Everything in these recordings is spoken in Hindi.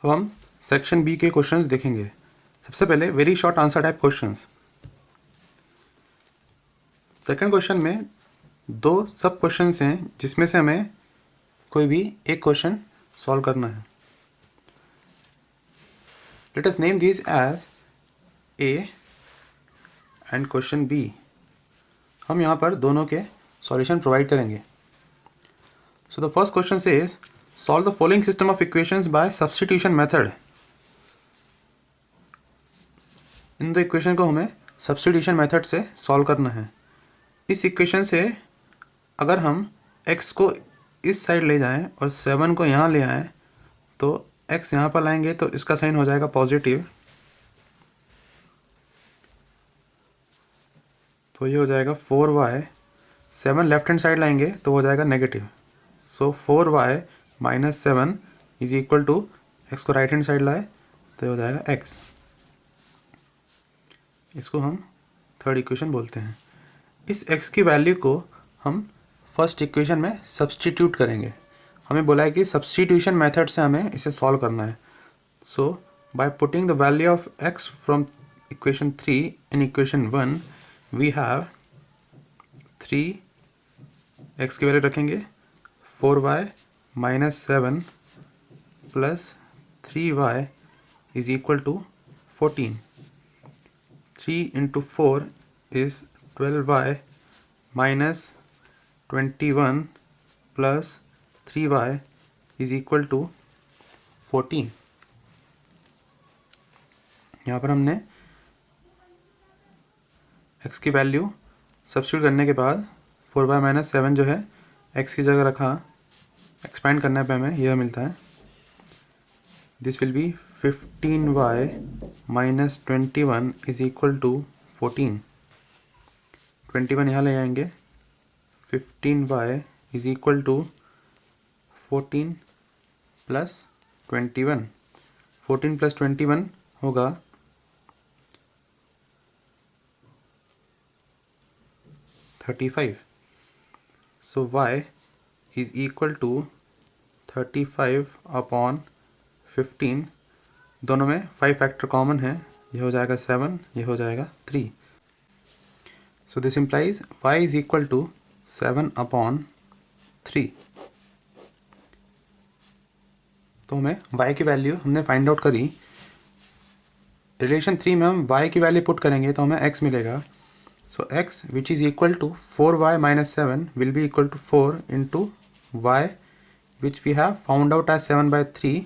अब हम सेक्शन बी के क्वेश्चंस देखेंगे। सबसे पहले very short answer type questions. Second question में दो सब क्वेश्चंस हैं जिसमें से हमें कोई भी एक क्वेश्चन सॉल्व करना है। Let us name this as A and question B. हम यहाँ पर दोनों के सॉल्यूशन प्रोवाइड करेंगे। So the first question says solve the following system of equations by substitution method. इन दो इक्वेशन को हमें सब्स्टिट्यूशन मेथड से सॉल्व करना है। इस इक्वेशन से अगर हम x को इस साइड ले जाएं और 7 को यहाँ ले आएं तो x यहाँ पर लाएंगे तो इसका साइन हो जाएगा पॉजिटिव, तो ये हो जाएगा 4y। 7 लेफ्ट हैंड साइड लाएंगे तो हो जाएगा negative. So 4y minus 7 is equal to x को राइट हैंड साइड लाए तो ये हो जाएगा x। इसको हम थर्ड इक्वेशन बोलते हैं। इस x की वैल्यू को हम फर्स्ट इक्वेशन में सब्स्टिट्यूट करेंगे। हमें बोला है कि सब्स्टिट्यूशन मेथड से हमें इसे सॉल्व करना है। So by putting the value of x from equation 3 in equation 1 we have 3 x की वैल्यू रखेंगे 4y minus 7 plus 3y is equal to 14। 3 into 4 is 12y minus 21 plus 3y is equal to 14। यहाँ पर हमने x की वैल्यू सब्स्टिट्यूट करने के बाद 4y माइनस 7 जो है x की जगह रखा, एक्सपेंड करने पे हमें यह मिलता है। This will be 15y minus 21 is equal to 14। 21 यहाँ ले आएंगे, 15y is equal to 14 plus 21। 14 plus 21 होगा 35। So y is equal to 35 upon 15। दोनों में 5 फैक्टर कॉमन है, ये हो जाएगा 7, ये हो जाएगा 3। So this implies y is equal to 7 upon 3। तो हमें y की वैल्यू हमने फाइंड आउट करी। रिलेशन 3 में हम y की वैल्यू पुट करेंगे तो हमें x मिलेगा। So x which is equal to 4y minus 7 will be equal to 4 into y which we have found out as 7/3।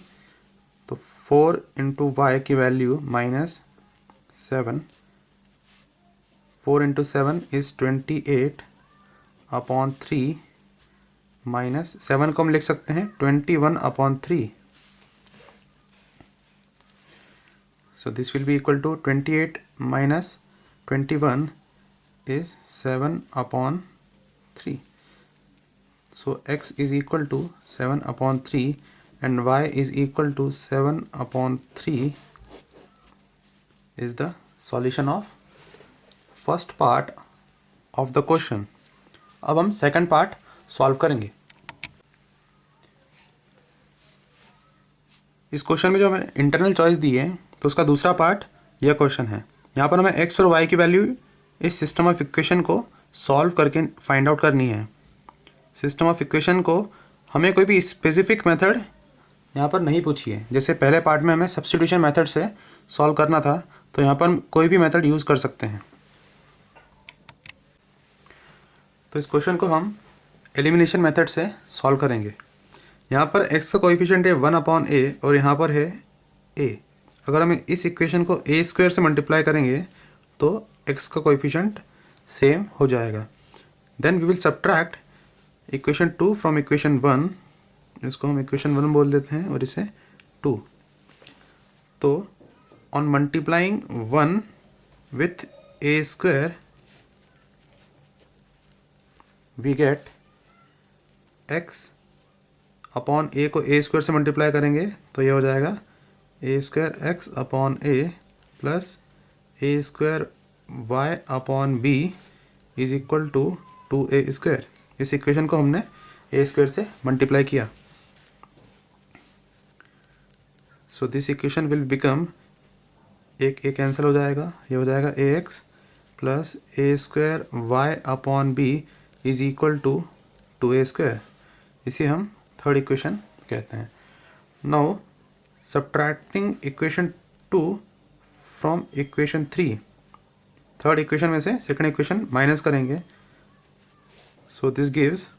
तो 4 इंटू वाई की value minus 7। 4 into 7 is 28 upon 3 minus 7 को हम लिख सकते हैं 21 upon 3। So this will be equal to 28 minus 21 is 7 upon 3। So x is equal to 7 upon 3 and y is equal to 7 upon 3 is the solution of first part of the question। अब हम second part solve करेंगे। इस क्वेश्चन में जो हमें इंटरनल चॉइस दी है तो उसका दूसरा पार्ट यह क्वेश्चन है। यहाँ पर हमें x और y की वैल्यू इस सिस्टम ऑफ इक्वेशन को सॉल्व करके फाइंड आउट करनी है। सिस्टम ऑफ इक्वेशन को हमें कोई भी स्पेसिफिक मेथड यहाँ पर नहीं पूछी है। जैसे पहले पार्ट में हमें सब्स्टिट्यूशन मेथड से सॉल्व करना था तो यहाँ पर कोई भी मेथड यूज़ कर सकते हैं। तो इस क्वेश्चन को हम एलिमिनेशन मेथड से सॉल्व करेंगे। यहाँ पर x का कोएफिशिएंट है 1 अपॉन a और यहाँ पर है a। अगर हम इस इक्वेशन को a स्क्वायर से मल्टीप्लाई करेंगे तो x का कोएफिशिएंट सेम हो जाएगा। Then we will subtract equation 2 from equation 1। इसको हम इक्वेशन 1 बोल देते हैं और इसे 2। तो on multiplying 1 with a square we get x upon a को a स्क्वायर से मल्टीप्लाई करेंगे तो ये हो जाएगा a square x upon a plus a square y upon b is equal to 2a square. इस इक्वेशन को हमने a स्क्वायर से मल्टीप्लाई किया। So this equation will become, एक कैंसिल हो जाएगा, ये हो जाएगा A X plus A square Y upon b is equal to A square. इसे हम थर्ड इक्वेशन कहते हैं। Now subtracting equation 2 from equation 3, third equation में से सेकंड इक्वेशन माइनस करेंगे। सो दिस गिव्स,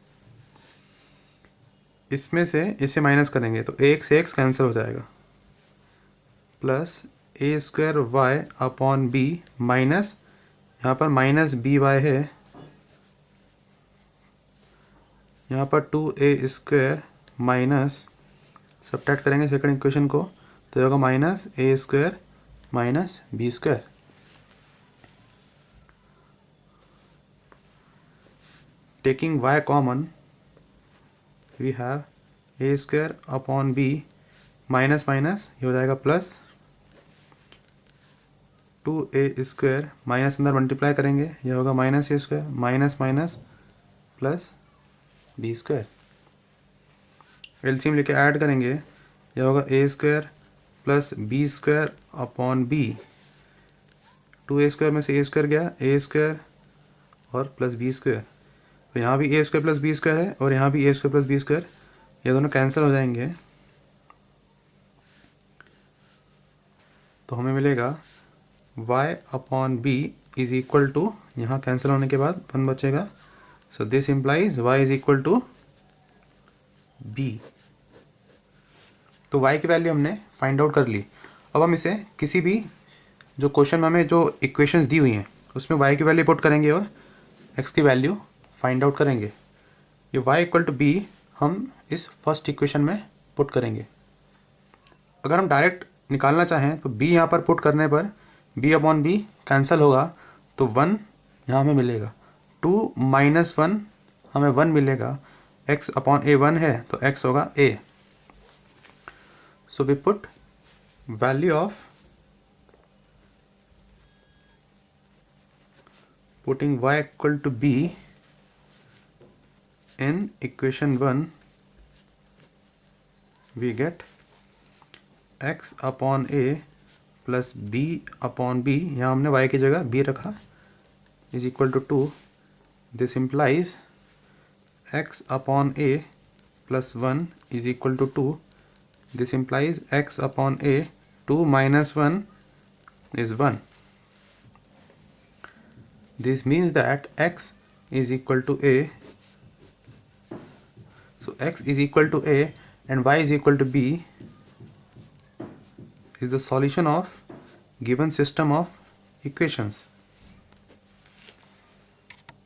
इसमें से इसे माइनस करेंगे तो ए एक्स कैंसिल हो जाएगा, प्लस ए square Y upon b minus, यहाँ पर माइनस बी वाई है, यहाँ पर 2a स्क्वायर माइनस, सब्ट्रैक्ट करेंगे सेकंड इक्वेशन को तो होगा minus a square minus b square. Taking y common we have a square upon b minus minus, ये हो जाएगा प्लस 2a स्क्वायर, माइनस अंदर मल्टीप्लाई करेंगे, ये होगा minus a square minus minus plus b square. LCM लेके ऐड करेंगे, ये होगा a square plus b square upon b, 2a square में से ए स्क्वायर गया, ए स्क्वायर और प्लस बी स्क्वायर, तो यहाँ भी a square plus b square है और यहाँ भी a square plus b square, ये दोनों कैंसिल हो जाएंगे तो हमें मिलेगा y upon b is equal to, यहाँ कैंसिल होने के बाद 1 बचेगा, so this implies y is equal to b। तो y की वैल्यू हमने फाइंड आउट कर ली। अब हम इसे किसी भी जो क्वेश्चन में हमें जो इक्वेशंस दी हुई हैं उसमें y की वैल्यू पुट करेंगे और x की वैल्यू फाइंड आउट करेंगे। ये y इक्वल टू b हम इस फर्स्ट इक्वेशन में पुट करेंगे। अगर हम डायरेक्ट निकालना चाहें तो b यहाँ पर पुट करने पर b अपॉन बी कैंसिल होगा तो 1 यहाँ हमें मिलेगा, 2 माइनस 1 हमें 1 मिलेगा, x अपॉन a 1 है तो x होगा a। So we put value of, putting y equal to b in equation 1 we get x upon a plus b upon b, यहाँ हमने y की जगह b रखा, is equal to 2। This implies x upon a plus 1 is equal to 2। This implies x upon a 2 minus 1 is 1। This means that x is equal to a, so x is equal to a and y is equal to b is the solution of given system of equations.